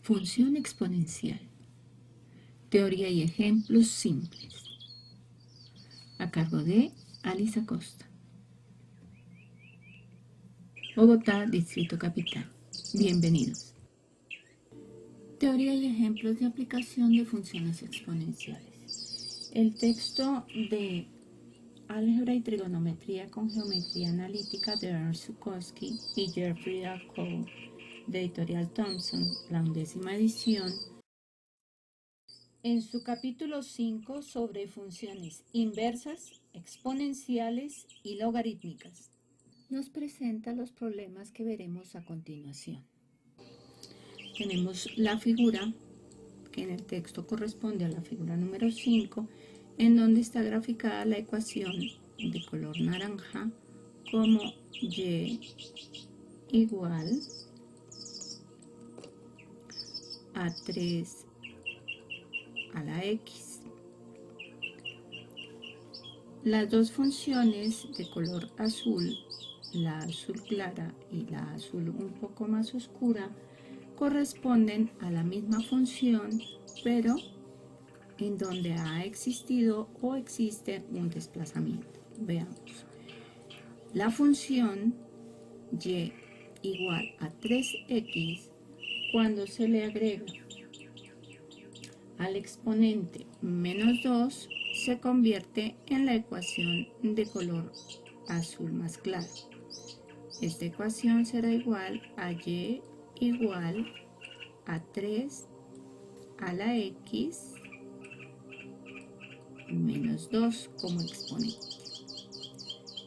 Función exponencial. Teoría y ejemplos simples. A cargo de Alice Acosta. Bogotá, Distrito Capital. Bienvenidos. Teoría y ejemplos de aplicación de funciones exponenciales. El texto de Álgebra y Trigonometría con Geometría Analítica de Ernst Zukowski y Jeffrey A. Cole, de Editorial Thomson, la 11ª edición, en su capítulo 5 sobre funciones inversas, exponenciales y logarítmicas, nos presenta los problemas que veremos a continuación. Tenemos la figura, que en el texto corresponde a la figura número 5, en donde está graficada la ecuación de color naranja como y igual a 3 a la x. Las dos funciones de color azul, la azul clara y la azul un poco más oscura, corresponden a la misma función, pero en donde ha existido o existe un desplazamiento. Veamos. La función y igual a 3x, cuando se le agrega al exponente menos 2, se convierte en la ecuación de color azul más claro. Esta ecuación será igual a y igual a 3 a la x menos 2 como exponente.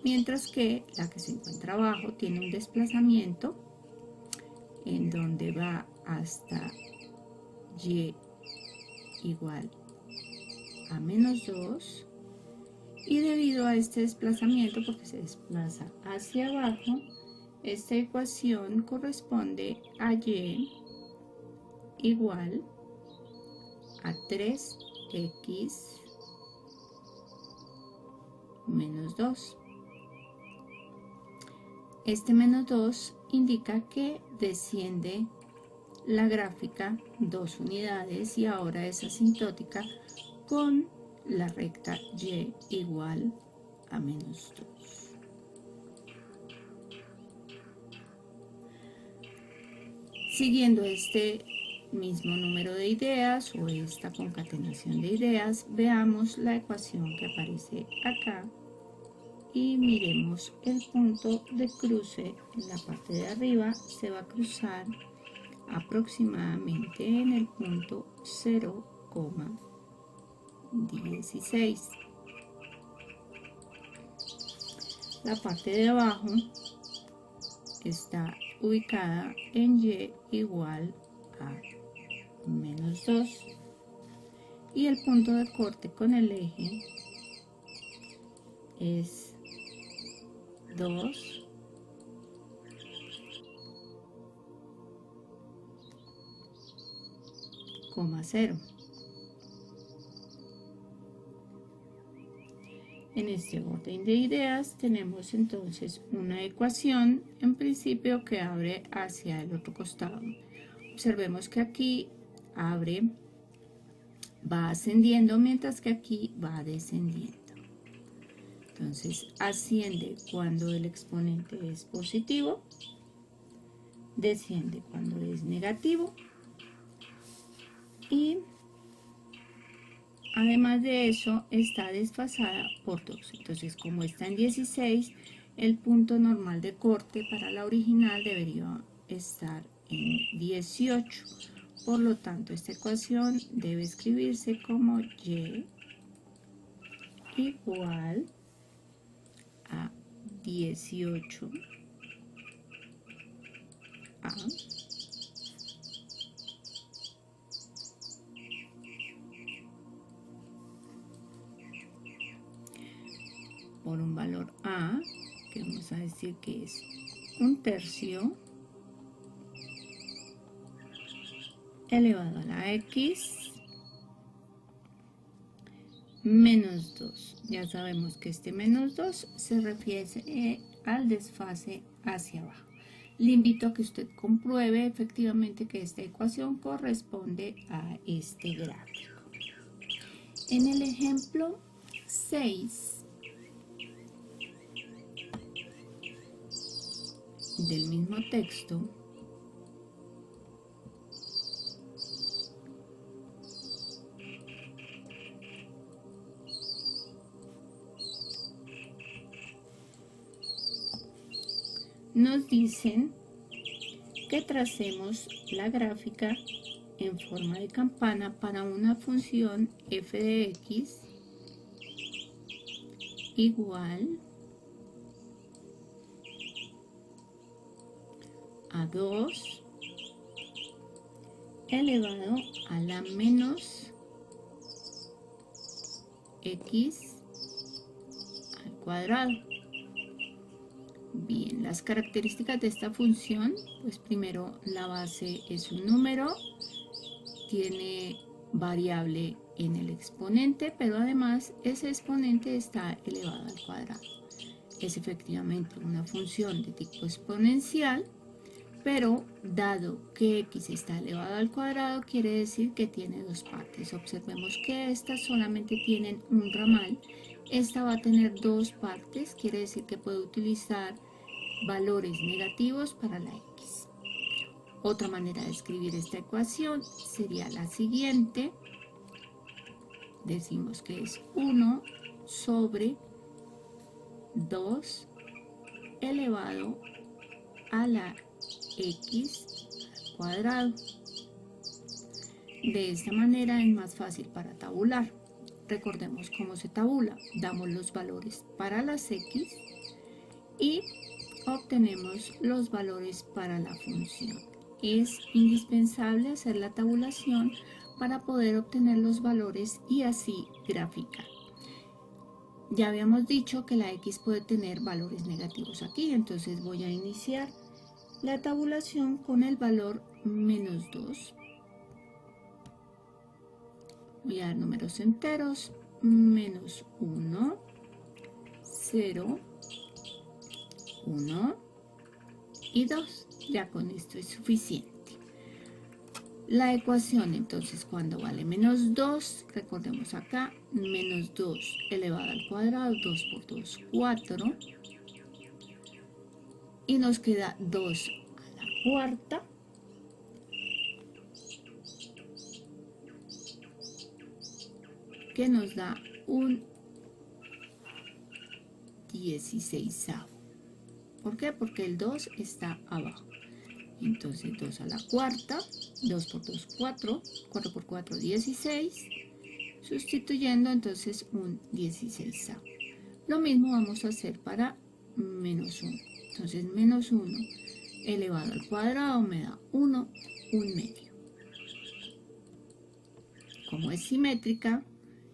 Mientras que la que se encuentra abajo tiene un desplazamiento en donde va hasta y igual a menos 2, y debido a este desplazamiento, porque se desplaza hacia abajo, esta ecuación corresponde a y igual a 3x menos 2. Este menos 2 indica que desciende la gráfica 2 unidades y ahora es asintótica con la recta y igual a menos 2. Siguiendo este mismo número de ideas o esta concatenación de ideas, veamos la ecuación que aparece acá y miremos el punto de cruce. En la parte de arriba se va a cruzar aproximadamente en el punto 0,16. La parte de abajo está ubicada en y igual a menos 2 y el punto de corte con el eje es 2,0. En este orden de ideas tenemos entonces una ecuación en principio que abre hacia el otro costado. Observemos que aquí abre, va ascendiendo, mientras que aquí va descendiendo. Entonces asciende cuando el exponente es positivo, desciende cuando es negativo y además de eso está desfasada por 2. Entonces, como está en 16, el punto normal de corte para la original debería estar en 18. Por lo tanto, esta ecuación debe escribirse como y igual a 18 a por un valor a, que vamos a decir que es 1/3 elevado a la x menos 2. Ya sabemos que este menos 2 se refiere al desfase hacia abajo. Le invito a que usted compruebe efectivamente que esta ecuación corresponde a este gráfico. En el ejemplo 6 del mismo texto, nos dicen que tracemos la gráfica en forma de campana para una función f de x igual a 2 elevado a la menos x al cuadrado. Bien, las características de esta función, pues primero la base es un número, tiene variable en el exponente, pero además ese exponente está elevado al cuadrado. Es efectivamente una función de tipo exponencial, pero dado que x está elevado al cuadrado, quiere decir que tiene dos partes. Observemos que estas solamente tienen un ramal. Esta va a tener dos partes, quiere decir que puedo utilizar valores negativos para la x. Otra manera de escribir esta ecuación sería la siguiente. Decimos que es 1 sobre 2 elevado a la x al cuadrado. De esta manera es más fácil para tabular. Recordemos cómo se tabula. Damos los valores para las x y obtenemos los valores para la función. Es indispensable hacer la tabulación para poder obtener los valores y así graficar. Ya habíamos dicho que la x puede tener valores negativos aquí, entonces voy a iniciar la tabulación con el valor menos 2. Voy a dar números enteros, menos 1, 0, 1 y 2. Ya con esto es suficiente. La ecuación entonces cuando vale menos 2, recordemos acá, menos 2 elevado al cuadrado, 2 por 2, 4. Y nos queda 2 a la cuarta. Que nos da un 16avo. ¿Por qué? Porque el 2 está abajo. Entonces 2 a la cuarta, 2 por 2, 4, 4 por 4, 16. Sustituyendo entonces un 16avo. Lo mismo vamos a hacer para menos 1. Entonces menos 1 elevado al cuadrado me da 1, 1 medio. Como es simétrica,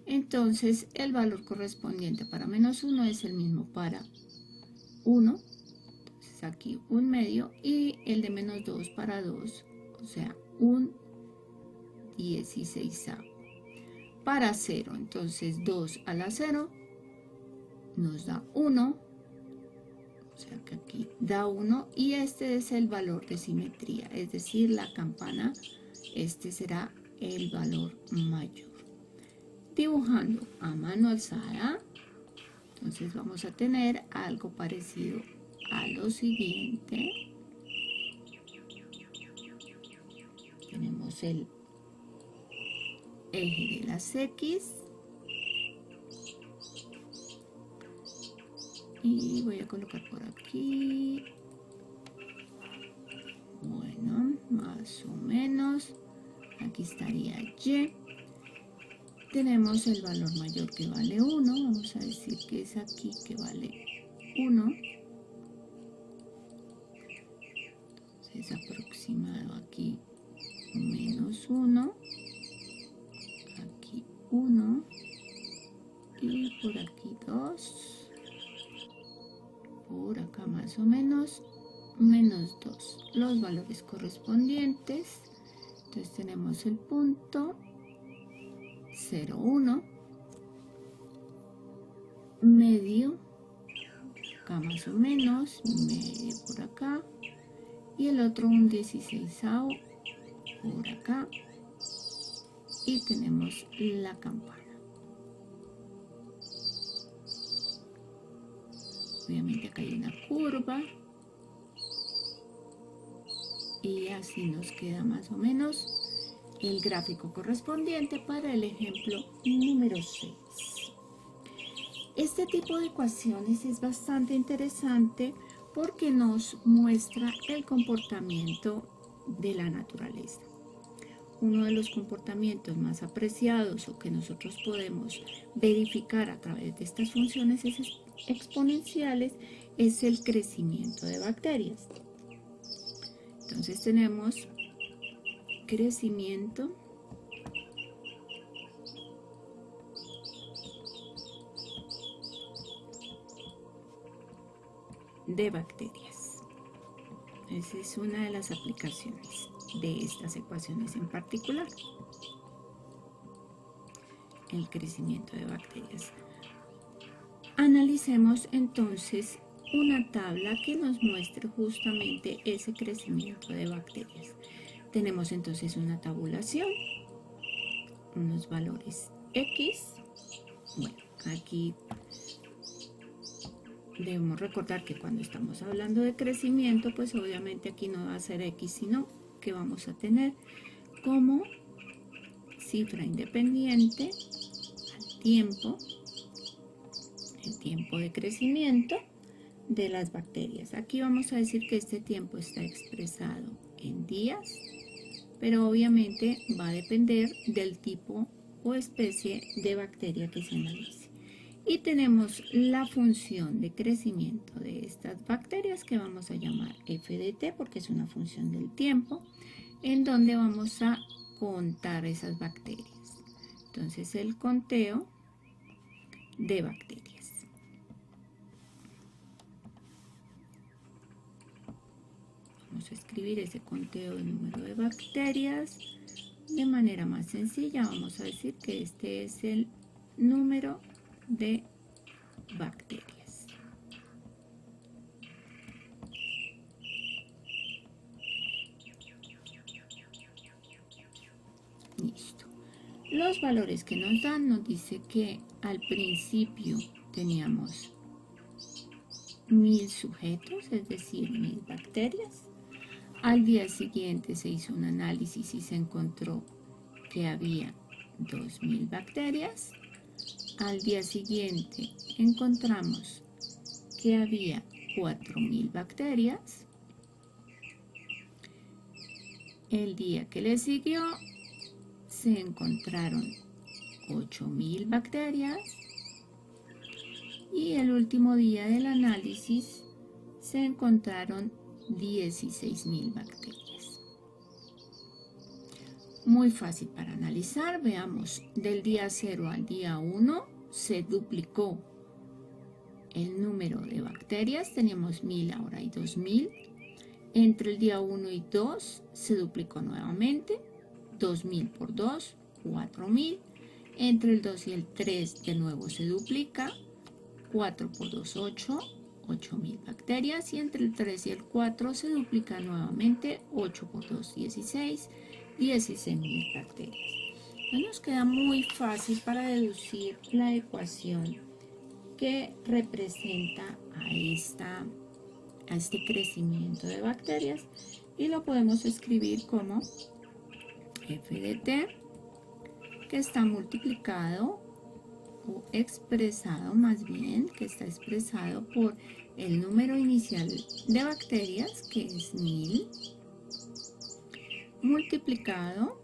entonces el valor correspondiente para menos 1 es el mismo para 1. Entonces aquí 1 medio y el de menos 2 para 2, o sea, un 16avo. Para 0, entonces 2 a la 0 nos da 1, o sea que aquí da 1 y este es el valor de simetría, es decir, la campana, este será el valor mayor. Dibujando a mano alzada, entonces vamos a tener algo parecido a lo siguiente. Tenemos el eje de las x y voy a colocar por aquí, bueno, más o menos, aquí estaría y. Tenemos el valor mayor que vale 1, vamos a decir que es aquí que vale 1. Entonces aproximado aquí menos 1, aquí 1 y por aquí 2, por acá más o menos menos 2. Los valores correspondientes, entonces tenemos el punto 0, 1, medio, acá más o menos, medio por acá, y el otro un 16avo por acá, y tenemos la campana. Obviamente acá hay una curva y así nos queda más o menos el gráfico correspondiente para el ejemplo número 6. Este tipo de ecuaciones es bastante interesante porque nos muestra el comportamiento de la naturaleza. Uno de los comportamientos más apreciados o que nosotros podemos verificar a través de estas funciones exponenciales es el crecimiento de bacterias. Entonces tenemos crecimiento de bacterias. Esa es una de las aplicaciones de estas ecuaciones en particular, el crecimiento de bacterias. Analicemos entonces una tabla que nos muestre justamente ese crecimiento de bacterias. Tenemos entonces una tabulación, unos valores X. Bueno, aquí debemos recordar que cuando estamos hablando de crecimiento, pues obviamente aquí no va a ser X, sino que vamos a tener como cifra independiente al tiempo, el tiempo de crecimiento de las bacterias. Aquí vamos a decir que este tiempo está expresado en días, pero obviamente va a depender del tipo o especie de bacteria que se analice. Y tenemos la función de crecimiento de estas bacterias que vamos a llamar f de t porque es una función del tiempo, en donde vamos a contar esas bacterias. Entonces el conteo de bacterias. Vamos a escribir ese conteo de número de bacterias de manera más sencilla. Vamos a decir que este es el número de bacterias. Listo. Los valores que nos dan nos dice que al principio teníamos 1000 sujetos, es decir, 1000 bacterias. Al día siguiente se hizo un análisis y se encontró que había 2000 bacterias. Al día siguiente encontramos que había 4000 bacterias. El día que le siguió se encontraron 8000 bacterias. Y el último día del análisis se encontraron 16000 bacterias. Muy fácil para analizar. Veamos, del día 0 al día 1 se duplicó el número de bacterias. Teníamos 1000, ahora hay 2000. Entre el día 1 y 2 se duplicó nuevamente. 2000 por 2, 4000. Entre el 2 y el 3 de nuevo se duplica. 4 por 2, 8. 8000 bacterias. Y entre el 3 y el 4 se duplica nuevamente. 8 por 2, 16. 16000 bacterias. Entonces nos queda muy fácil para deducir la ecuación que representa a este crecimiento de bacterias, y lo podemos escribir como f de t, que está multiplicado o expresado, más bien, que está expresado por el número inicial de bacterias, que es 1000, multiplicado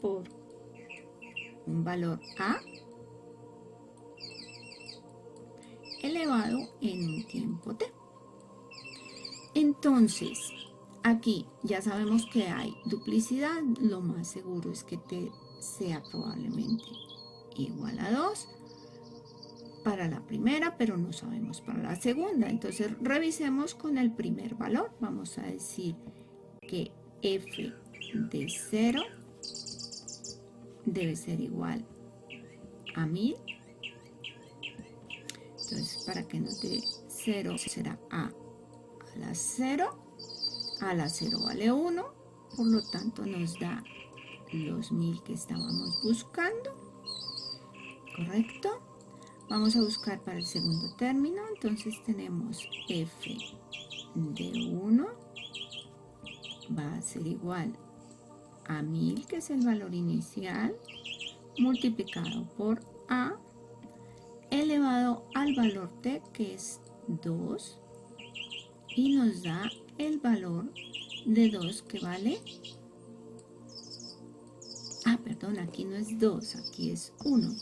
por un valor a elevado en un tiempo t. Entonces, aquí ya sabemos que hay duplicidad. Lo más seguro es que t sea probablemente igual a 2 para la primera, pero no sabemos para la segunda. Entonces, revisemos con el primer valor. Vamos a decir que f de 0 debe ser igual a 1000. Entonces, para que nos dé 0 será a la 0. A la 0 vale 1, por lo tanto nos da los 1000 que estábamos buscando, ¿correcto? Vamos a buscar para el segundo término, entonces tenemos f de 1 va a ser igual a 1000, que es el valor inicial, multiplicado por a, elevado al valor t, que es 2, y nos da el valor de 2, que vale, perdón, aquí no es 2, aquí es 1.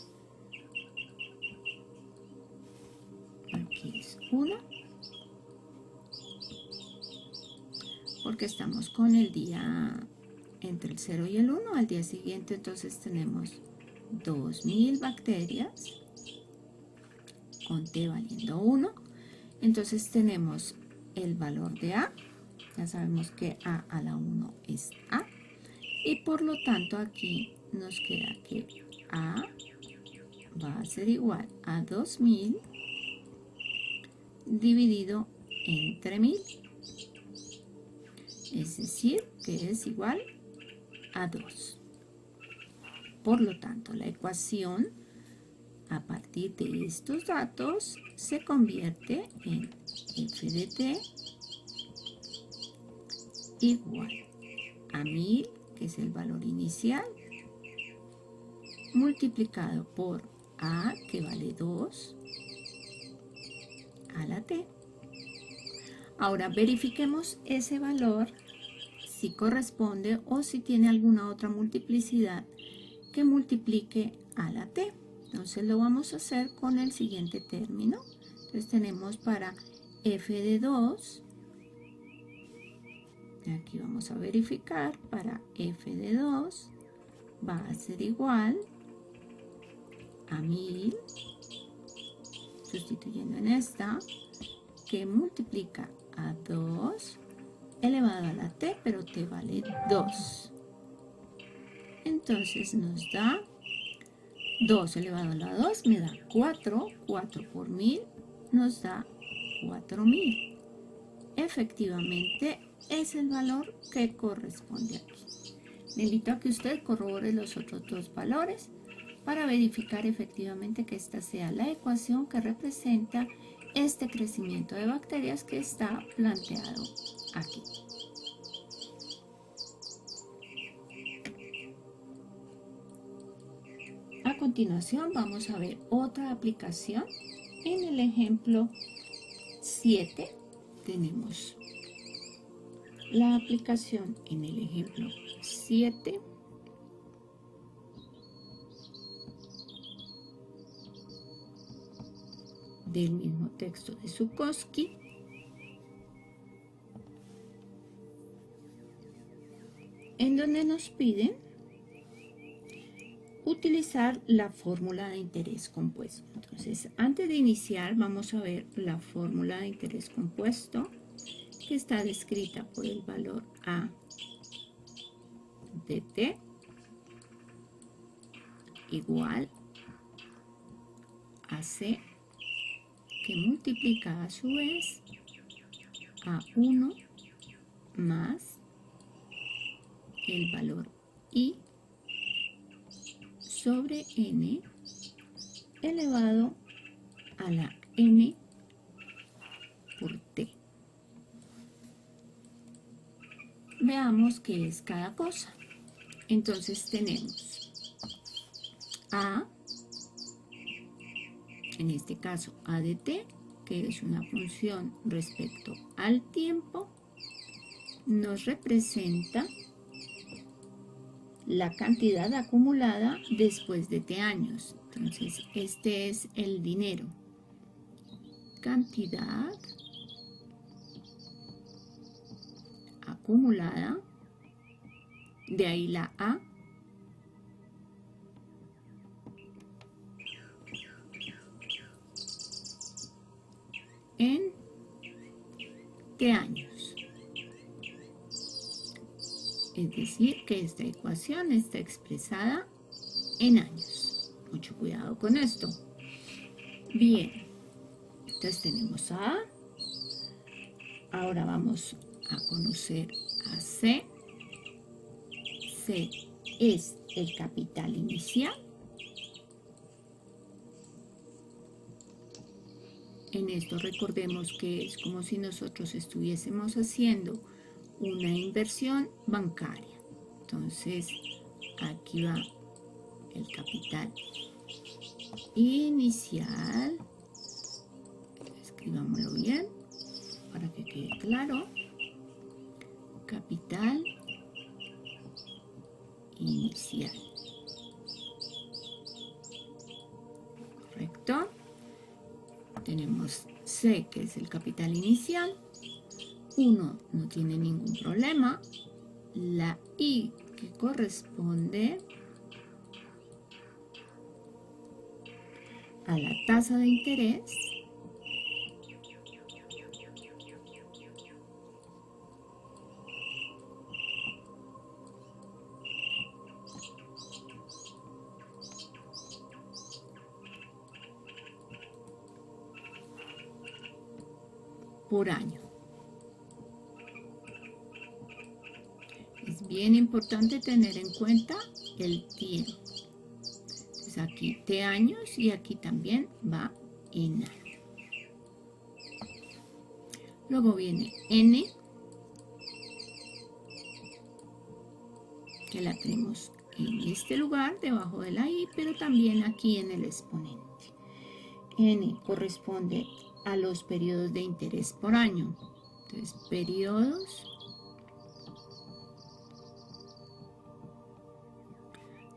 Aquí es 1, porque estamos con el día entre el 0 y el 1, al día siguiente entonces tenemos 2000 bacterias con t valiendo 1, entonces tenemos el valor de a, ya sabemos que a la 1 es a, y por lo tanto aquí nos queda que a va a ser igual a 2000 dividido entre 1000, es decir, que es igual a 2. Por lo tanto, la ecuación a partir de estos datos se convierte en f de t igual a 1000, que es el valor inicial, multiplicado por a, que vale 2, a la t. Ahora verifiquemos ese valor, si corresponde o si tiene alguna otra multiplicidad que multiplique a la t. Entonces lo vamos a hacer con el siguiente término. Entonces tenemos para f de 2, aquí vamos a verificar, para f de 2 va a ser igual a 1000, sustituyendo en esta, que multiplica a 2 elevado a la t, pero t vale 2. Entonces nos da 2 elevado a la 2, me da 4, 4 por 1000 nos da 4000. Efectivamente es el valor que corresponde aquí. Le invito a que usted corrobore los otros dos valores para verificar efectivamente que esta sea la ecuación que representa este crecimiento de bacterias que está planteado aquí. A continuación vamos a ver otra aplicación. En el ejemplo 7 tenemos la aplicación en el ejemplo 7 del mismo texto de Zukowski, en donde nos piden utilizar la fórmula de interés compuesto. Entonces, antes de iniciar, vamos a ver la fórmula de interés compuesto, que está descrita por el valor A de T igual a C, que multiplica a su vez a 1 más el valor I sobre n elevado a la n por t. Veamos qué es cada cosa. Entonces tenemos a, en este caso a de t, que es una función respecto al tiempo, nos representa la cantidad acumulada después de t años. Entonces, este es el dinero. Cantidad acumulada, de ahí la A, en t años. Es decir, que esta ecuación está expresada en años. Mucho cuidado con esto. Bien, entonces tenemos A. Ahora vamos a conocer a C. C es el capital inicial. En esto recordemos que es como si nosotros estuviésemos haciendo una inversión bancaria. Entonces, aquí va el capital inicial. Escribámoslo bien para que quede claro. Capital inicial. ¿Correcto? Tenemos C, que es el capital inicial. 1 no tiene ningún problema. La I, que corresponde a la tasa de interés. Por año. Es bien importante tener en cuenta el tiempo. Entonces aquí de años y aquí también va en año. Luego viene N, que la tenemos en este lugar, debajo de la I, pero también aquí en el exponente. N corresponde a los periodos de interés por año. Entonces, periodos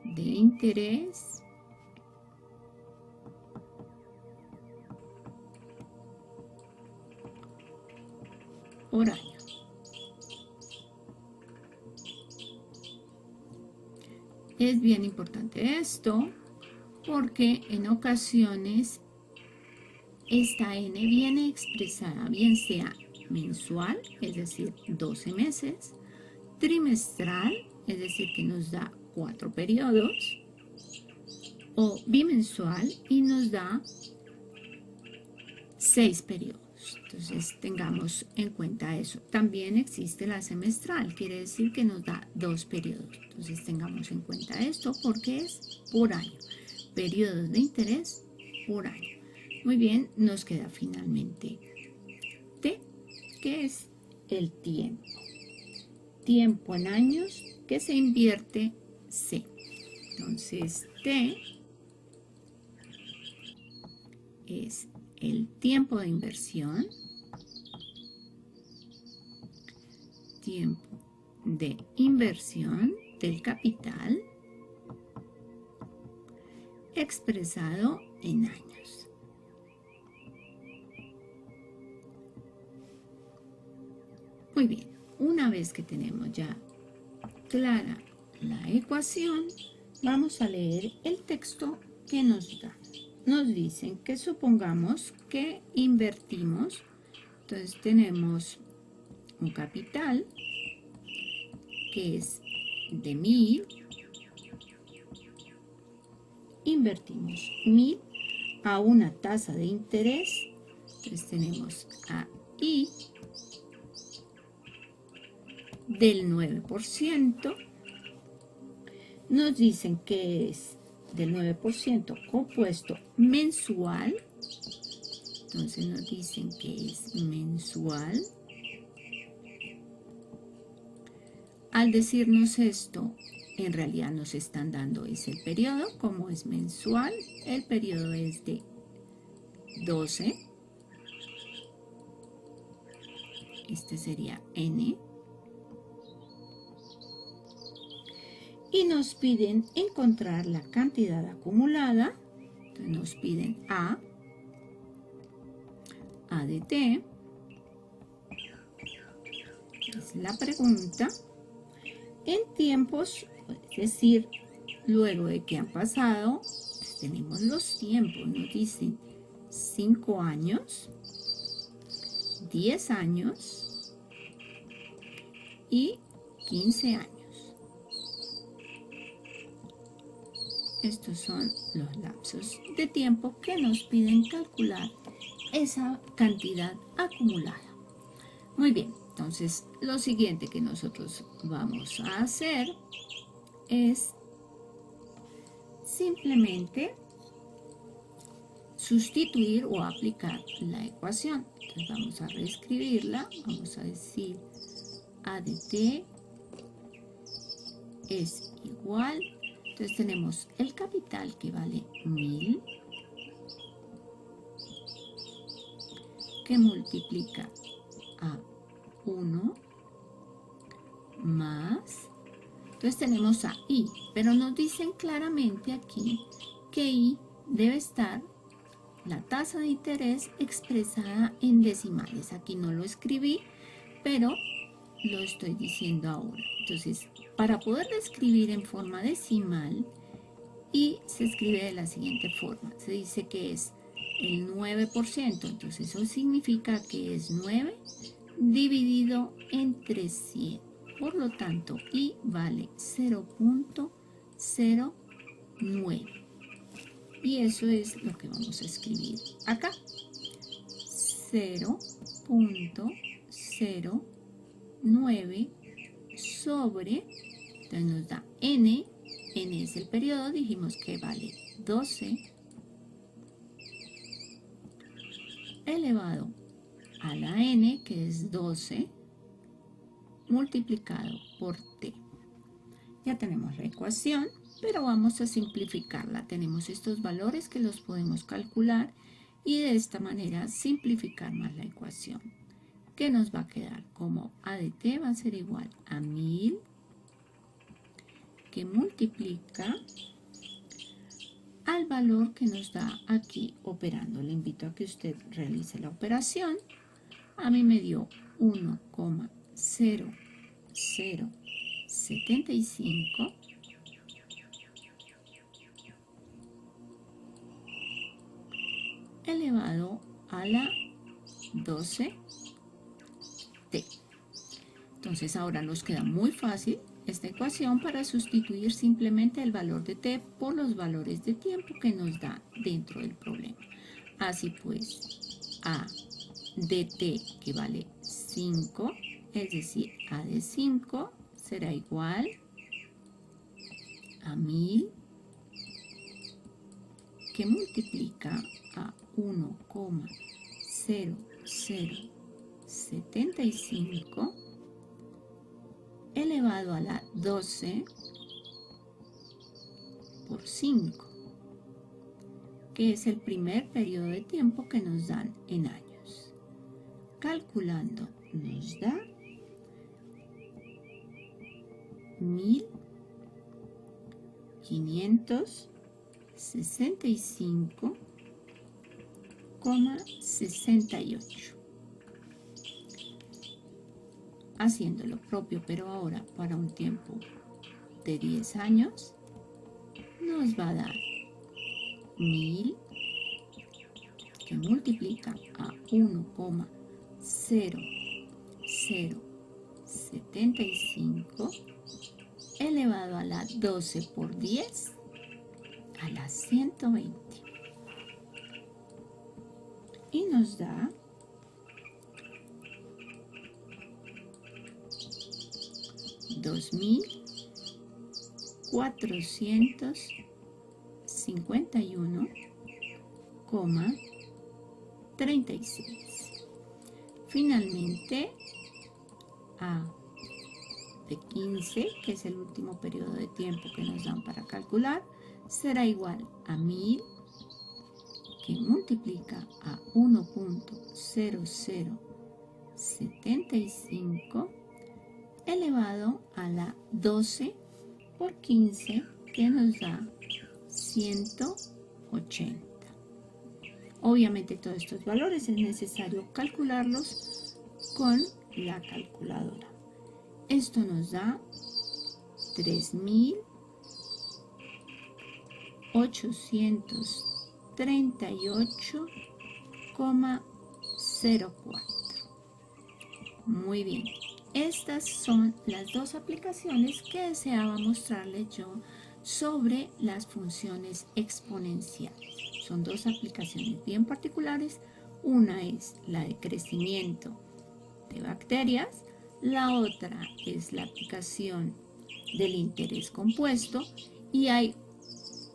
de interés por año. Es bien importante esto porque en ocasiones esta N viene expresada bien sea mensual, es decir, 12 meses, trimestral, es decir, que nos da 4 periodos, o bimensual y nos da 6 periodos. Entonces tengamos en cuenta eso. También existe la semestral, quiere decir que nos da 2 periodos. Entonces tengamos en cuenta esto porque es por año. Periodos de interés por año. Muy bien, nos queda finalmente T, que es el tiempo. Tiempo en años que se invierte C. Entonces T es el tiempo de inversión, tiempo de inversión del capital expresado en años. Muy bien, una vez que tenemos ya clara la ecuación, vamos a leer el texto que nos da. Nos dicen que supongamos que invertimos, entonces tenemos un capital que es de 1000, invertimos 1000 a una tasa de interés, entonces tenemos a I del 9%, nos dicen que es del 9% compuesto mensual, entonces nos dicen que es mensual. Al decirnos esto, en realidad nos están dando es el periodo, como es mensual, el periodo es de 12, este sería N, y nos piden encontrar la cantidad acumulada, entonces nos piden A de T, es la pregunta, en tiempos, es decir, luego de que han pasado, pues tenemos los tiempos, nos dicen 5 años, 10 años y 15 años. Estos son los lapsos de tiempo que nos piden calcular esa cantidad acumulada. Muy bien, Entonces, lo siguiente que nosotros vamos a hacer es simplemente sustituir o aplicar la ecuación. Entonces vamos a reescribirla, vamos a decir A de t es igual, entonces tenemos el capital que vale 1000, que multiplica a 1 más, entonces tenemos a i, pero nos dicen claramente aquí que i debe estar la tasa de interés expresada en decimales. Aquí no lo escribí, pero lo estoy diciendo ahora. Entonces, para poderlo escribir en forma decimal, y se escribe de la siguiente forma. Se dice que es el 9%, entonces eso significa que es 9 dividido entre 100. Por lo tanto, i vale 0.09. Y eso es lo que vamos a escribir acá. 0.09 sobre, entonces nos da n, n es el periodo, dijimos que vale 12 elevado a la n, que es 12, multiplicado por t. Ya tenemos la ecuación, pero vamos a simplificarla. Tenemos estos valores que los podemos calcular y de esta manera simplificar más la ecuación, que nos va a quedar como a de t va a ser igual a 1000, que multiplica al valor que nos da aquí operando. Le invito a que usted realice la operación. A mí me dio 1,0075 elevado a la 12t. Entonces ahora nos queda muy fácil esta ecuación para sustituir simplemente el valor de t por los valores de tiempo que nos da dentro del problema. Así pues, a de t, que vale 5, es decir, a de 5 será igual a 1000, que multiplica a 1,0075 elevado a la 12 por 5, que es el primer periodo de tiempo que nos dan en años. Calculando nos da 1565,68. Haciendo lo propio, pero ahora para un tiempo de 10 años, nos va a dar 1000, que multiplica a 1,0075 elevado a la 12 por 10 a la 120. Y nos da 2451,36. Finalmente, a de 15, que es el último periodo de tiempo que nos dan para calcular, será igual a 1000, que multiplica a 1,0075 elevado a la 12 por 15, que nos da 180. Obviamente todos estos valores es necesario calcularlos con la calculadora. Esto nos da 3.838,04. Muy bien. Estas son las dos aplicaciones que deseaba mostrarles yo sobre las funciones exponenciales. Son dos aplicaciones bien particulares. Una es la de crecimiento de de bacterias, la otra es la aplicación del interés compuesto y hay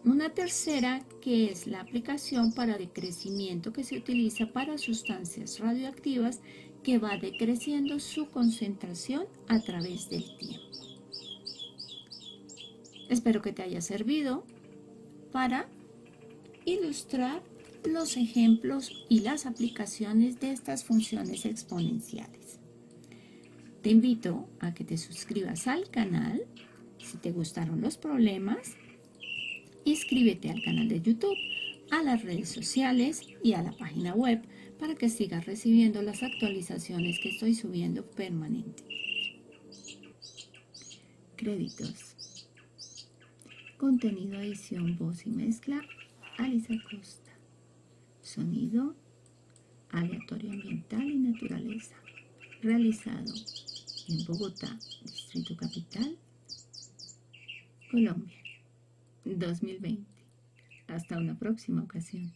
una tercera que es la aplicación para decrecimiento que se utiliza para sustancias radioactivas que va decreciendo su concentración a través del tiempo. Espero que te haya servido para ilustrar los ejemplos y las aplicaciones de estas funciones exponenciales. Te invito a que te suscribas al canal si te gustaron los problemas. Inscríbete al canal de YouTube, a las redes sociales y a la página web para que sigas recibiendo las actualizaciones que estoy subiendo permanentemente. Créditos. Contenido, edición, voz y mezcla, Alisa Costa. Sonido, aleatorio ambiental y naturaleza. Realizado en Bogotá, Distrito Capital, Colombia, 2020. Hasta una próxima ocasión.